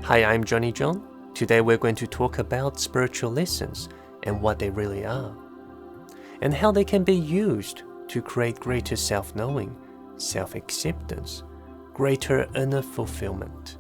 Hi, I'm Johnny John. Today we're going to talk about spiritual lessons and what they really are, and how they can be used to create greater self-knowing, self-acceptance, greater inner fulfillment.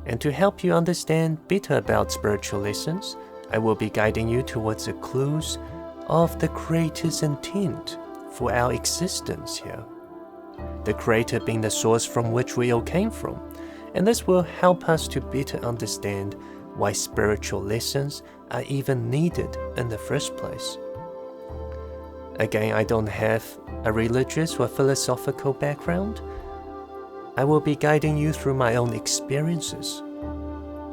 And to help you understand better about spiritual lessons, I will be guiding you towards the clues of the Creator's intent for our existence here. The Creator being the source from which we all came from, and this will help us to better understand why spiritual lessons are even needed in the first place. Again, I don't have a religious or philosophical background. I will be guiding you through my own experiences,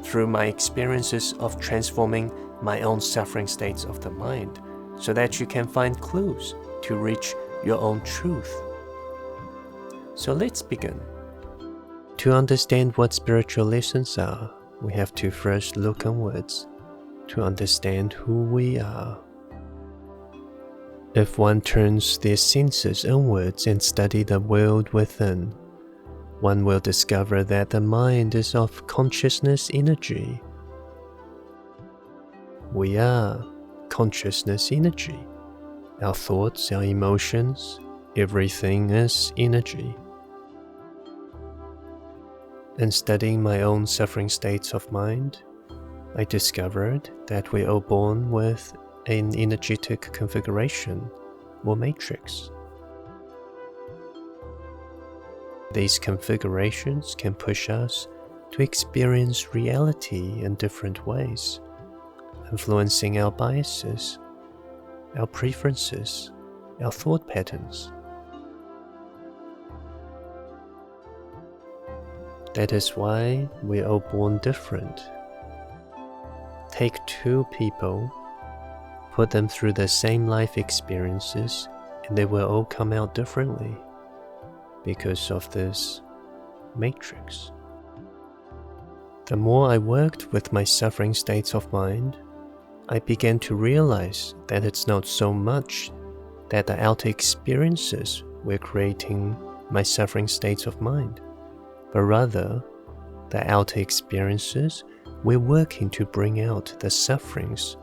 through my experiences of transforming my own suffering states of the mind, so that you can find clues to reach your own truth. So let's begin. To understand what spiritual lessons are, we have to first look inwards to understand who we are. If one turns their senses inwards and study the world within, one will discover that the mind is of consciousness energy. We are consciousness energy. Our thoughts, our emotions, everything is energy. In studying my own suffering states of mind, I discovered that we're all born with an energetic configuration or matrix. These configurations can push us to experience reality in different ways, influencing our biases, our preferences, our thought patterns. That is why we're all born different. Take two people, put them through the same life experiences, and they will all come out differently because of this matrix. The more I worked with my suffering states of mind, I began to realize that it's not so much that the outer experiences were creating my suffering states of mind, but rather, the outer experiences were working to bring out the sufferings,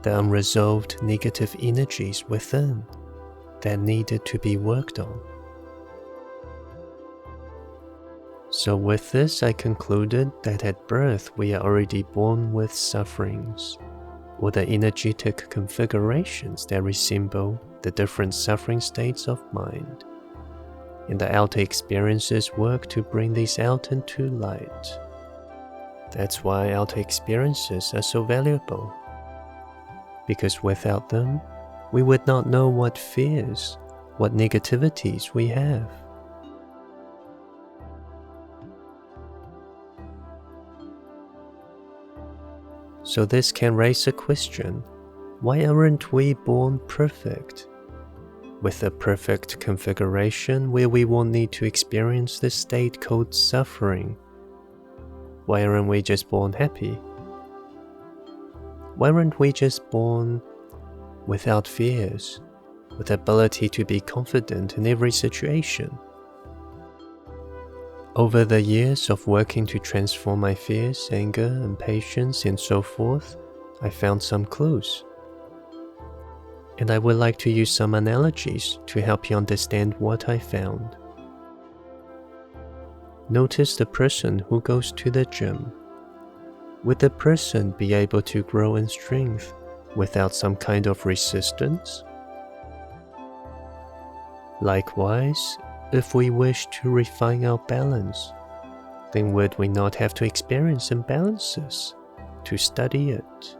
the unresolved negative energies within that needed to be worked on. So with this, I concluded that at birth we are already born with sufferings, or the energetic configurations that resemble the different suffering states of mind. And the outer experiences work to bring these out into light. That's why outer experiences are so valuable, because without them, we would not know what fears, what negativities we have. So this can raise a question: why aren't we born perfect? With a perfect configuration where we won't need to experience the state called suffering. Why aren't we just born happy? Why aren't we just born without fears, with the ability to be confident in every situation? Over the years of working to transform my fears, anger, impatience, and so forth, I found some clues. And I would like to use some analogies to help you understand what I found. Notice the person who goes to the gym. Would the person be able to grow in strength without some kind of resistance? Likewise, if we wish to refine our balance, then would we not have to experience imbalances to study it?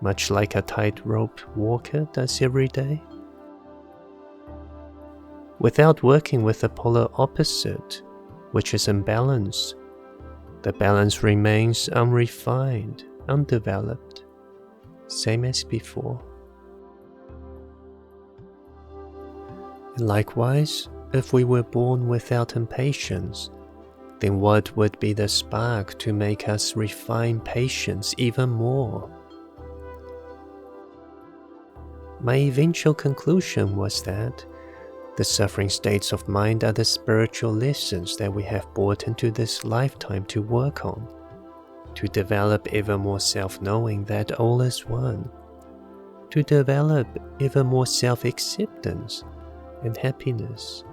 Much like a tightrope walker does every day? Without working with the polar opposite, which is imbalance, the balance remains unrefined, undeveloped, same as before. And likewise, if we were born without impatience, then what would be the spark to make us refine patience even more? My eventual conclusion was that The suffering states of mind are the spiritual lessons that we have brought into this lifetime to work on, to develop ever more self-knowing that all is one, to develop ever more self-acceptance and happiness.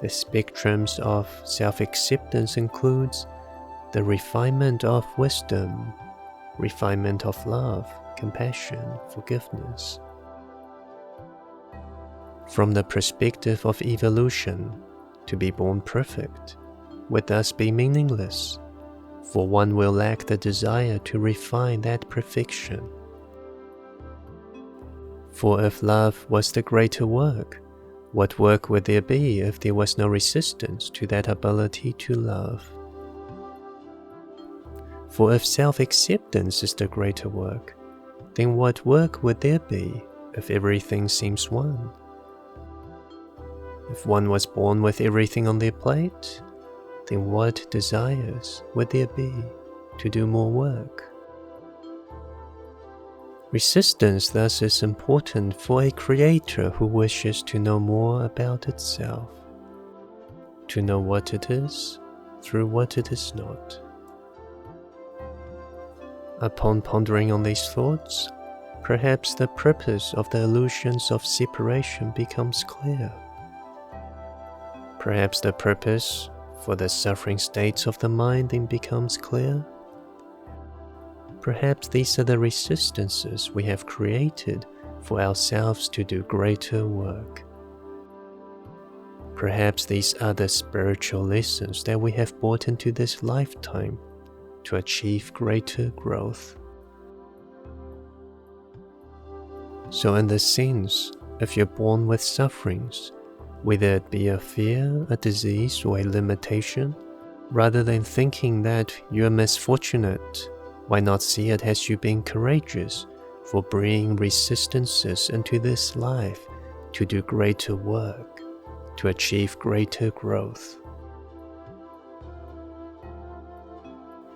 The spectrums of self-acceptance includes the refinement of wisdom, refinement of love, compassion, forgiveness. From the perspective of evolution, to be born perfect would thus be meaningless, for one will lack the desire to refine that perfection. For if love was the greater work, what work would there be if there was no resistance to that ability to love? For if self-acceptance is the greater work, then what work would there be if everything seems one? If one was born with everything on their plate, then what desires would there be to do more work? Resistance thus is important for a creator who wishes to know more about itself, to know what it is through what it is not. Upon pondering on these thoughts, perhaps the purpose of the illusions of separation becomes clear. Perhaps the purpose for the suffering states of the mind then becomes clear. Perhaps these are the resistances we have created for ourselves to do greater work. Perhaps these are the spiritual lessons that we have brought into this lifetime to achieve greater growth. So in this sense, if you're born with sufferings, whether it be a fear, a disease, or a limitation, rather than thinking that you're misfortunate, why not see it as you being courageous for bringing resistances into this life to do greater work, to achieve greater growth?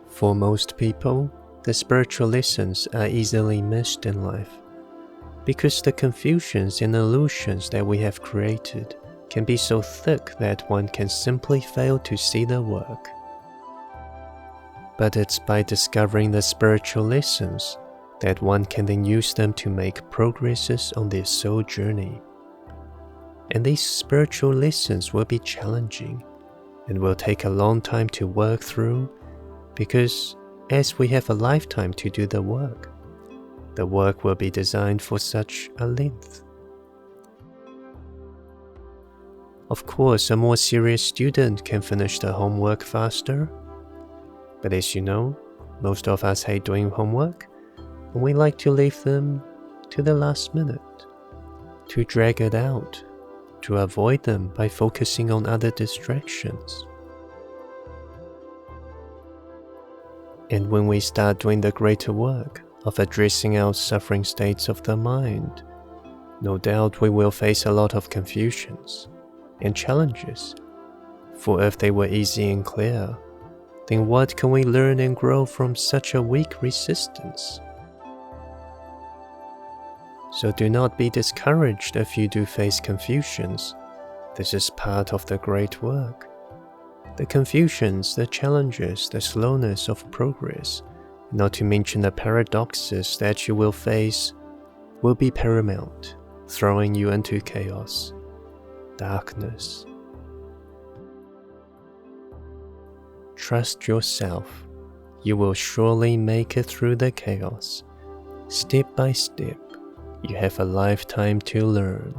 For most people, the spiritual lessons are easily missed in life, because the confusions and illusions that we have created can be so thick that one can simply fail to see the work. But it's by discovering the spiritual lessons that one can then use them to make progresses on their soul journey. And these spiritual lessons will be challenging and will take a long time to work through, because as we have a lifetime to do the work will be designed for such a length. Of course, a more serious student can finish the homework faster, but as you know, most of us hate doing homework, and we like to leave them to the last minute, to drag it out, to avoid them by focusing on other distractions. And when we start doing the greater work of addressing our suffering states of the mind, no doubt we will face a lot of confusions and challenges, for if they were easy and clear, then what can we learn and grow from such a weak resistance? So do not be discouraged if you do face confusions. This is part of the great work. The confusions, the challenges, the slowness of progress, not to mention the paradoxes that you will face, will be paramount, throwing you into chaos, darkness. Trust yourself. You will surely make it through the chaos. Step by step, you have a lifetime to learn.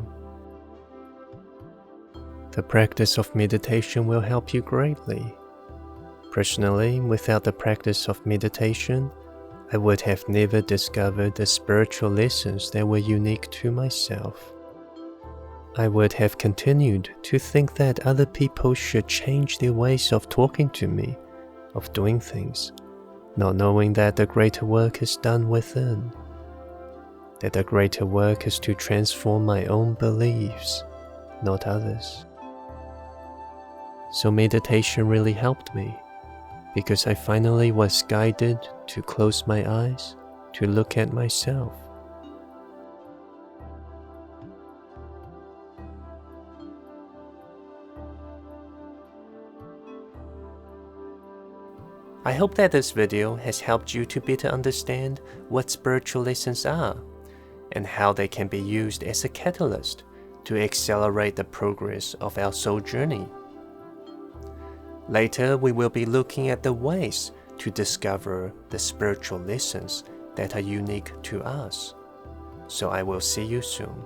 The practice of meditation will help you greatly. Personally, without the practice of meditation, I would have never discovered the spiritual lessons that were unique to myself. I would have continued to think that other people should change their ways of talking to me, of doing things, not knowing that the greater work is done within, that the greater work is to transform my own beliefs, not others. So meditation really helped me, because I finally was guided to close my eyes, to look at myself. I hope that this video has helped you to better understand what spiritual lessons are and how they can be used as a catalyst to accelerate the progress of our soul journey. Later, we will be looking at the ways to discover the spiritual lessons that are unique to us. So I will see you soon.